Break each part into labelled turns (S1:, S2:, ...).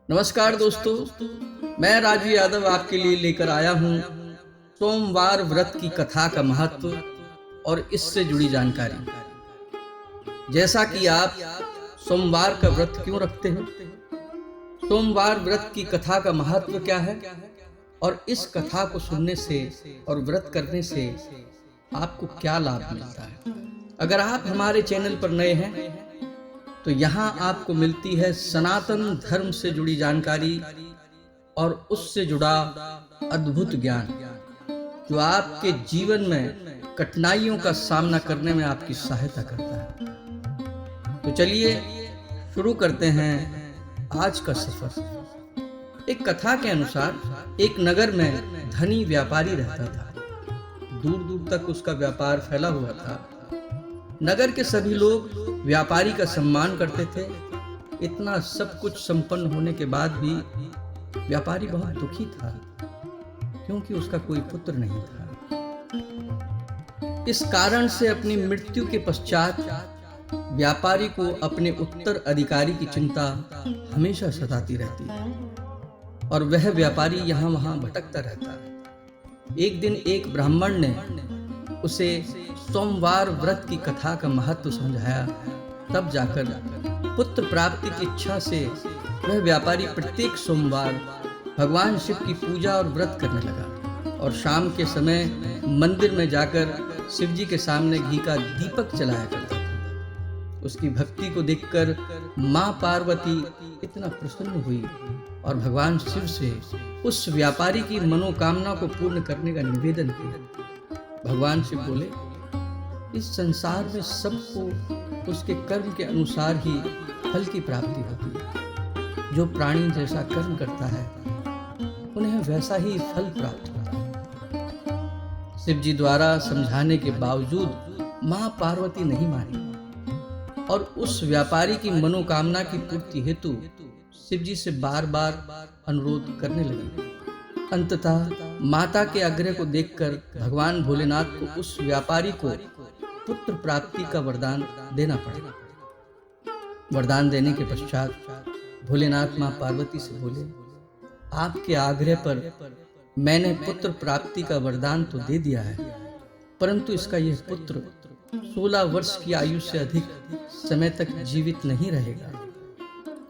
S1: नमस्कार दोस्तों, मैं राजू यादव आपके लिए लेकर आया हूँ सोमवार व्रत की कथा का महत्व और इससे जुड़ी जानकारी। जैसा कि आप सोमवार का व्रत क्यों रखते हो, सोमवार व्रत की कथा का महत्व क्या है और इस कथा को सुनने से और व्रत करने से आपको क्या लाभ मिलता है। अगर आप हमारे चैनल पर नए हैं तो यहाँ आपको मिलती है सनातन धर्म से जुड़ी जानकारी और उससे जुड़ा अद्भुत ज्ञान जो आपके जीवन में कठिनाइयों का सामना करने में आपकी सहायता करता है। तो चलिए शुरू करते हैं आज का सफर। एक कथा के अनुसार एक नगर में धनी व्यापारी रहता था। दूर दूर तक उसका व्यापार फैला हुआ था। नगर के सभी लोग व्यापारी का सम्मान करते थे। इतना सब कुछ संपन्न होने के बाद भी व्यापारी बहुत दुखी था, क्योंकि उसका कोई पुत्र नहीं था। इस कारण से अपनी मृत्यु के पश्चात व्यापारी को अपने उत्तराधिकारी की चिंता हमेशा सताती रहती है और वह व्यापारी यहाँ वहां भटकता रहता है। एक दिन एक ब्राह्मण ने उसे सोमवार व्रत की कथा का महत्व समझाया। तब जाकर पुत्र प्राप्ति की इच्छा से वह व्यापारी प्रत्येक सोमवार भगवान शिव की पूजा और व्रत करने लगा और शाम के समय मंदिर में जाकर शिव जी के सामने घी का दीपक जलाया करता था। उसकी भक्ति को देखकर मां पार्वती इतना प्रसन्न हुई और भगवान शिव से उस व्यापारी की मनोकामना को पूर्ण करने का निवेदन किया। भगवान शिव बोले, इस संसार में सबको उसके कर्म के अनुसार ही फल की प्राप्ति होती है। जो प्राणी जैसा कर्म करता है उन्हें वैसा ही फल प्राप्त होता है। शिव जी द्वारा समझाने के बावजूद मां पार्वती नहीं मानी और उस व्यापारी की मनोकामना की पूर्ति हेतु शिव जी से बार बार अनुरोध करने लगी। अंततः माता के आग्रह को देखकर भगवान भोलेनाथ को उस व्यापारी को पुत्र प्राप्ति का वरदान देना पड़ा। वरदान देने के पश्चात भोलेनाथ मां पार्वती से बोले, आपके आग्रह पर मैंने पुत्र प्राप्ति का वरदान तो दे दिया है, परंतु इसका यह पुत्र 16 वर्ष की आयु से अधिक समय तक जीवित नहीं रहेगा।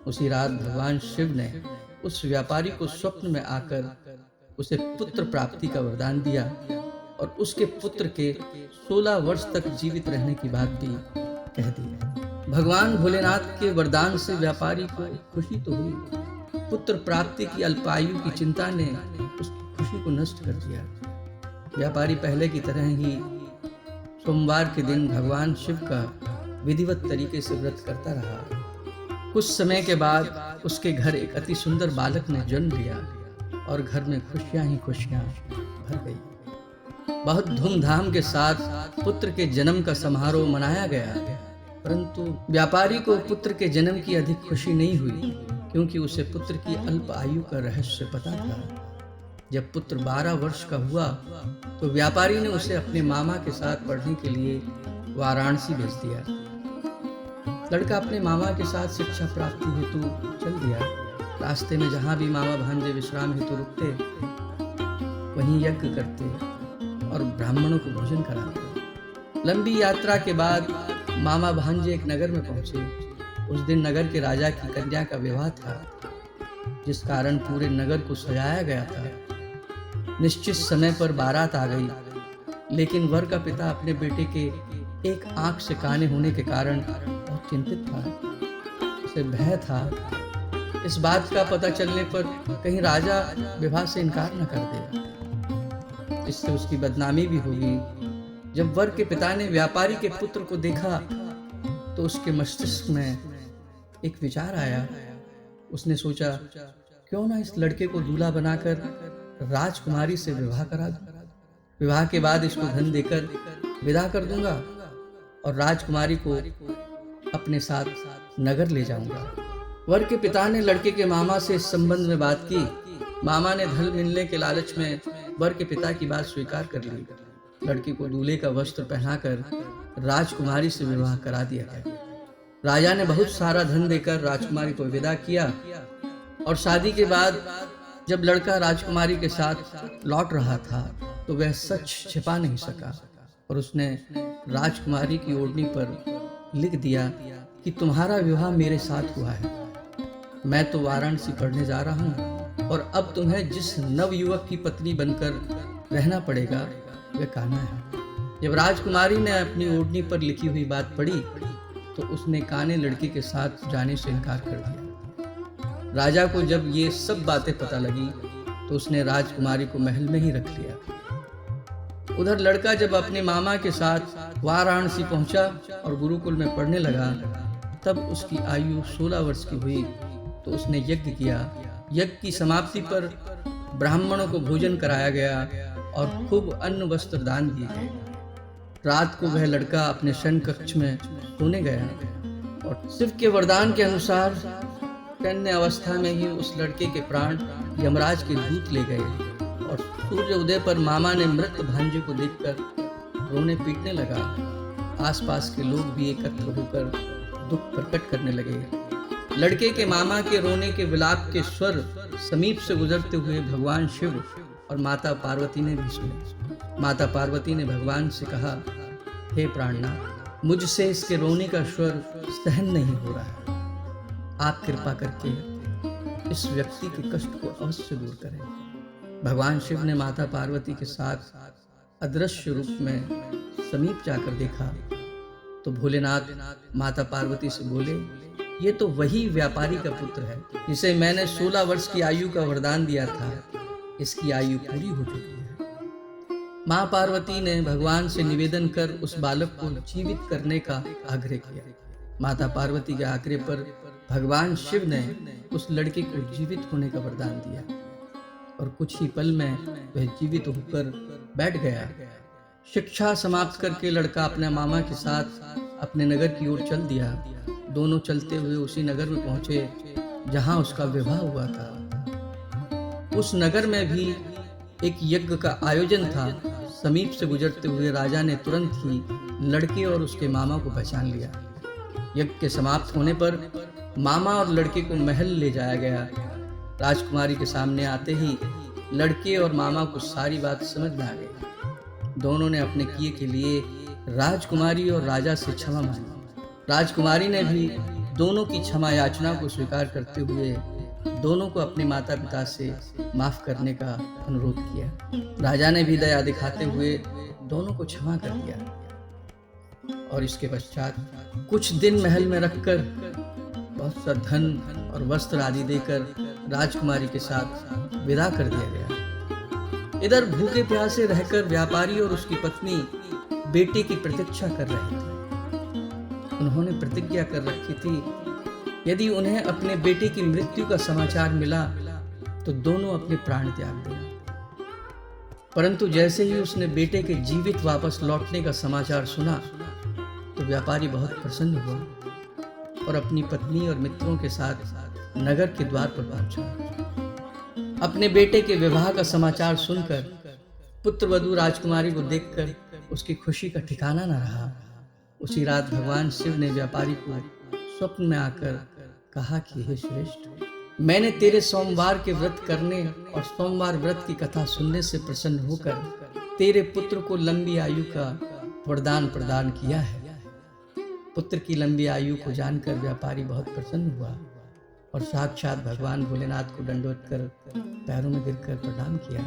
S1: उसी रात भगवान शिव ने उस व्यापारी को स्वप्न में आकर उसे पुत्र प्राप्ति का वरदान दिया और उसके पुत्र के 16 वर्ष तक जीवित रहने की बात भी कह दी। भगवान भोलेनाथ के वरदान से व्यापारी को खुशी तो हुई, पुत्र प्राप्ति की अल्पायु की चिंता ने उसकी खुशी को नष्ट कर दिया। व्यापारी पहले की तरह ही सोमवार के दिन भगवान शिव का विधिवत तरीके से व्रत करता रहा। कुछ समय के बाद उसके घर एक अति सुंदर बालक ने जन्म लिया और घर में खुशियां ही खुशियां भर गई। बहुत धूमधाम के साथ पुत्र के जन्म का समारोह मनाया गया, परंतु व्यापारी को पुत्र के जन्म की अधिक खुशी नहीं हुई, क्योंकि उसे पुत्र की अल्प आयु का रहस्य पता था। जब पुत्र 12 वर्ष का हुआ तो व्यापारी ने उसे अपने मामा के साथ पढ़ने के लिए वाराणसी भेज दिया। लड़का अपने मामा के साथ शिक्षा प्राप्ति हेतु चल दिया। रास्ते में जहाँ भी मामा भांजे विश्राम हेतु रुकते वहीं यज्ञ करते और ब्राह्मणों को भोजन कराते। लंबी यात्रा के बाद मामा भांजे एक नगर में पहुंचे। उस दिन नगर के राजा की कन्या का विवाह था, जिस कारण पूरे नगर को सजाया गया था। निश्चित समय पर बारात आ गई, लेकिन वर का पिता अपने बेटे के एक आंख से काने होने के कारण बहुत चिंतित था। उसे भय था इस बात का पता चलने पर कहीं राजा विवाह से इनकार न कर दे, इससे उसकी बदनामी भी होगी। जब वर के पिता ने व्यापारी के पुत्र को देखा तो उसके मस्तिष्क में एक विचार आया। उसने सोचा, क्यों ना इस लड़के को दूल्हा बनाकर राजकुमारी से विवाह करा दूं। विवाह के बाद इसको धन देकर विदा कर दूंगा और राजकुमारी को अपने साथ नगर ले जाऊंगा। वर के पिता ने लड़के के मामा से इस संबंध में बात की। मामा ने धन मिलने के लालच में वर के पिता की बात स्वीकार कर ली। लड़की को दूल्हे का वस्त्र पहनाकर राजकुमारी से विवाह करा दिया गया। राजा ने बहुत सारा धन देकर राजकुमारी को विदा किया और शादी के बाद जब लड़का राजकुमारी के साथ लौट रहा था तो वह सच छिपा नहीं सका और उसने राजकुमारी की ओढ़नी पर लिख दिया कि तुम्हारा विवाह मेरे साथ हुआ है। मैं तो वाराणसी पढ़ने जा रहा हूँ और अब तुम्हें जिस नवयुवक की पत्नी बनकर रहना पड़ेगा वह कान्हा है। जब राजकुमारी ने अपनी ओढ़नी पर लिखी हुई बात पढ़ी तो उसने काने लड़के के साथ जाने से इनकार कर दिया। राजा को जब ये सब बातें पता लगी तो उसने राजकुमारी को महल में ही रख लिया। उधर लड़का जब अपने मामा के साथ वाराणसी पहुंचा और गुरुकुल में पढ़ने लगा तब उसकी आयु 16 वर्ष की हुई तो उसने यज्ञ किया। यज्ञ की समाप्ति पर ब्राह्मणों को भोजन कराया गया और खूब अन्न वस्त्र दान दिए गए। रात को वह लड़का अपने शयन कक्ष में सोने गया और शिव के वरदान के अनुसार कन्या अवस्था में ही उस लड़के के प्राण यमराज के दूत ले गए और सूर्य उदय पर मामा ने मृत भांजे को देखकर रोने पीटने लगा। आसपास के लोग भी एकत्र होकर दुख प्रकट करने लगे। लड़के के मामा के रोने के विलाप के स्वर समीप से गुजरते हुए भगवान शिव और माता पार्वती ने भी सुने। माता पार्वती ने भगवान से कहा, हे प्राणनाथ, मुझसे इसके रोने का स्वर सहन नहीं हो रहा है। आप कृपा करके इस व्यक्ति के कष्ट को अवश्य दूर करें। भगवान शिव ने माता पार्वती के साथ अदृश्य रूप में समीप जाकर देखा तो भोलेनाथ माता पार्वती से बोले, ये तो वही व्यापारी का पुत्र है जिसे मैंने 16 वर्ष की आयु का वरदान दिया था। इसकी आयु पूरी हो चुकी है। माँ पार्वती ने भगवान से निवेदन कर उस बालक को जीवित करने का आग्रह किया। माता पार्वती के आग्रह पर भगवान शिव ने उस लड़के को जीवित होने का वरदान दिया और कुछ ही पल में वह जीवित होकर बैठ गया। शिक्षा समाप्त करके लड़का अपने मामा के साथ अपने नगर की ओर चल दिया। दोनों चलते हुए उसी नगर में पहुंचे जहां उसका विवाह हुआ था। उस नगर में भी एक यज्ञ का आयोजन था। समीप से गुजरते हुए राजा ने तुरंत ही लड़के और उसके मामा को पहचान लिया। यज्ञ के समाप्त होने पर मामा और लड़के को महल ले जाया गया। राजकुमारी के सामने आते ही लड़के और मामा को सारी बात समझ में आ गई। दोनों ने अपने किए के लिए राजकुमारी और राजा से क्षमा मांगी। राजकुमारी ने भी दोनों की क्षमा याचना को स्वीकार करते हुए दोनों को अपने माता पिता से माफ करने का अनुरोध किया। राजा ने भी दया दिखाते हुए दोनों को क्षमा कर दिया और इसके पश्चात कुछ दिन महल में रखकर बहुत सा धन और वस्त्र आदि देकर राजकुमारी के साथ विदा कर दिया गया। इधर भूखे प्यासे रहकर व्यापारी और उसकी पत्नी बेटे की प्रतीक्षा कर रहे थे। उन्होंने प्रतिज्ञा कर रखी थी यदि उन्हें अपने बेटे की मृत्यु का समाचार मिला तो दोनों अपने प्राण त्याग देंगे। परंतु जैसे ही उसने बेटे के जीवित वापस लौटने का समाचार सुना तो व्यापारी बहुत प्रसन्न हुआ और अपनी पत्नी और मित्रों के साथ नगर के द्वार पर पहुंचा। अपने बेटे के विवाह का समाचार सुनकर पुत्रवधू राजकुमारी को देखकर उसकी खुशी का ठिकाना न रहा। उसी रात भगवान शिव ने व्यापारी को स्वप्न में आकर कहा कि हे श्रेष्ठ, मैंने तेरे सोमवार के व्रत करने और सोमवार व्रत की कथा सुनने से प्रसन्न होकर तेरे पुत्र को लंबी आयु का वरदान प्रदान किया है। पुत्र की लंबी आयु को जानकर व्यापारी बहुत प्रसन्न हुआ और साक्षात भगवान भोलेनाथ को दंडवत कर पैरों में गिरकर प्रणाम किया।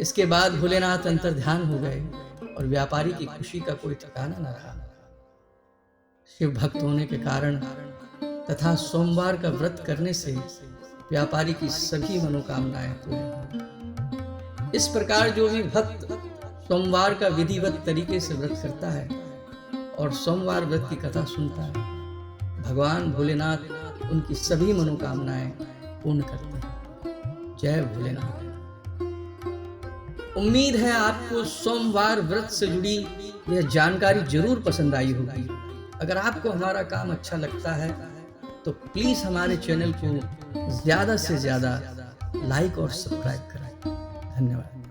S1: इसके बाद भोलेनाथ अंतर्ध्यान हो गए और व्यापारी की खुशी का कोई ठिकाना न रहा। शिव भक्त होने के कारण तथा सोमवार का व्रत करने से व्यापारी की सभी मनोकामनाएं पूरी हुई। इस प्रकार जो भी भक्त सोमवार का विधिवत तरीके से व्रत करता है और सोमवार व्रत की कथा सुनता है, भगवान भोलेनाथ उनकी सभी मनोकामनाएं पूर्ण करते हैं। जय भोलेनाथ। उम्मीद है आपको सोमवार व्रत से जुड़ी यह जानकारी जरूर पसंद आई होगी। अगर आपको हमारा काम अच्छा लगता है तो प्लीज हमारे चैनल को ज्यादा से ज्यादा लाइक और सब्सक्राइब करें। धन्यवाद।